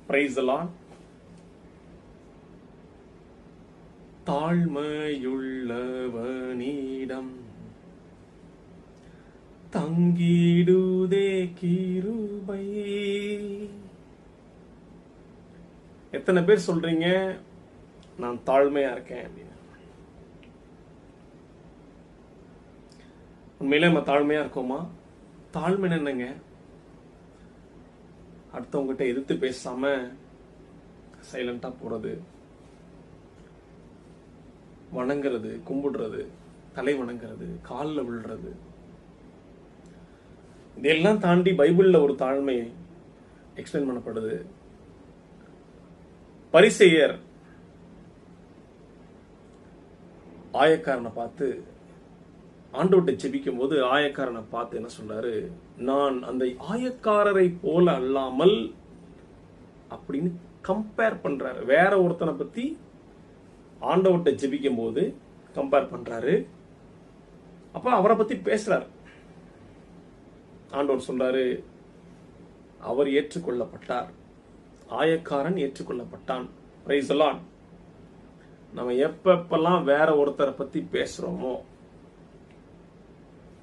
Praise the Lord. தாழ்மையுள்ளவனிடம் தங்கிடுதே கிருபை. எத்தனை பேர் சொல்றீங்க நான் தாழ்மையா இருக்கேன் அப்படின்னு? உண்மையிலே நம்ம தாழ்மையா இருக்கோமா? தாழ்மை என்னங்க? அடுத்தவங்கிட்ட எதிர்த்து பேசாம சைலண்டா போறது, வணங்குறது, கும்பிடுறது, தலை வணங்குறது, காலில் விழுறது, இதெல்லாம் தாண்டி பைபிள்ல ஒரு தாழ்மை எக்ஸ்பிளைன் பண்ணப்படுது. பரிசேயர் ஆயக்காரனை பார்த்து ஆண்டவர்கிட்ட ஜெபிக்கும் போது ஆயக்காரனை பார்த்து என்ன சொல்றாரு? நான் அந்த ஆயக்காரரை போல அல்லாமல் அப்படின்னு கம்பேர் பண்றாரு. வேற ஒருத்தனை பத்தி ஆண்டவர்கிட்ட ஜெபிக்கும் போது கம்பேர் பண்றாரு. அப்ப அவரை பத்தி பேசுறாரு. ஆண்டவர் சொல்றாரு, அவர் ஏற்றுக்கொள்ளப்பட்டார், ஆயக்காரன் ஏற்றுக்கொள்ளப்பட்டான். Praise the Lord. நம்ம எப்பெல்லாம் வேற ஒருத்தரை பத்தி பேசுறோமோ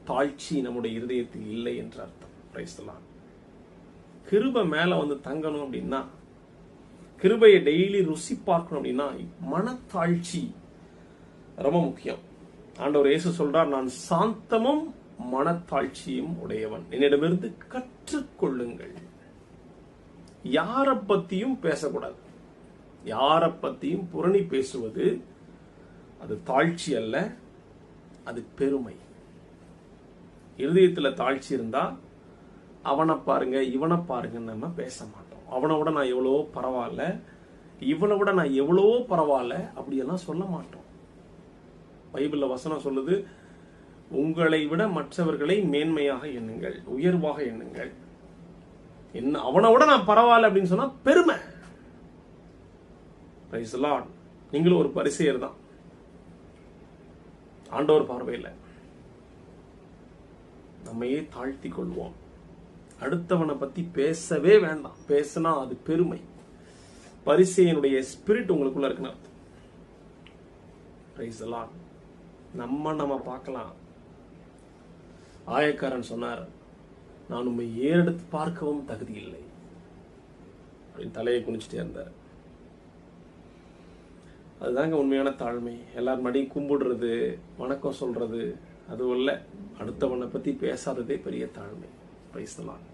தாழ்ச்சி நம்முடைய இருதயத்தில் இல்லை என்ற அர்த்தம். Praise the Lord. கிருபை மேல வந்து தங்கணும் அப்படின்னா, கிருபையை டெய்லி ருசி பார்க்கணும் அப்படின்னா மனத்தாழ்ச்சி ரொம்ப முக்கியம். ஆண்டவர் இயேசு சொல்றார், நான் சாந்தமும் மனத்தாழ்ச்சியும் உடையவன், என்னிடமிருந்து கற்றுக்கொள்ளுங்கள். யார பத்தியும் பேசக்கூடாது. யார பத்தியும் புரணி பேசுவது அது தாழ்ச்சி அல்ல, அது பெருமை. இருதயத்துல தாழ்ச்சி இருந்தா அவனை பாருங்க இவனை பாருங்க நம்ம பேச மாட்டோம். அவனை விட நான் எவ்வளவோ பரவாயில்ல, இவனை விட நான் எவ்வளவோ பரவாயில்ல அப்படியெல்லாம் சொல்ல மாட்டோம். பைபிள்ல வசனம் சொல்லுது, உங்களை விட மற்றவர்களை மேன்மையாக எண்ணுங்கள், உயர்வாக எண்ணுங்கள். என்ன அவனை விட நான் பரவாயில்ல அப்படின்னு சொன்னா பெருமை. Praise the Lord. நீங்களும் ஒரு பரிசேயர் தான் ஆண்டவர் பார்வையில். நம்மையே தாழ்த்தி கொள்வோம். அடுத்தவனை பத்தி பேசவே வேண்டாம். பேசினா அது பெருமை. பரிசேயனுடைய ஸ்பிரிட் உங்களுக்குள்ள இருக்குன்னு அர்த்தம். Praise the Lord. நம்ம பார்க்கலாம். ஆயக்காரன் சொன்னார், நான் உண்மை ஏறெடுத்து பார்க்கவும் தகுதி இல்லை அப்படின்னு தலையை குனிச்சுட்டே இருந்தார். அதுதாங்க உண்மையான தாழ்மை. எல்லாரும் மடி கும்பிடுறது, வணக்கம் சொல்றது, அது இல்ல. அடுத்தவனை பத்தி பேசாததே பெரிய தாழ்மை. Praise the Lord.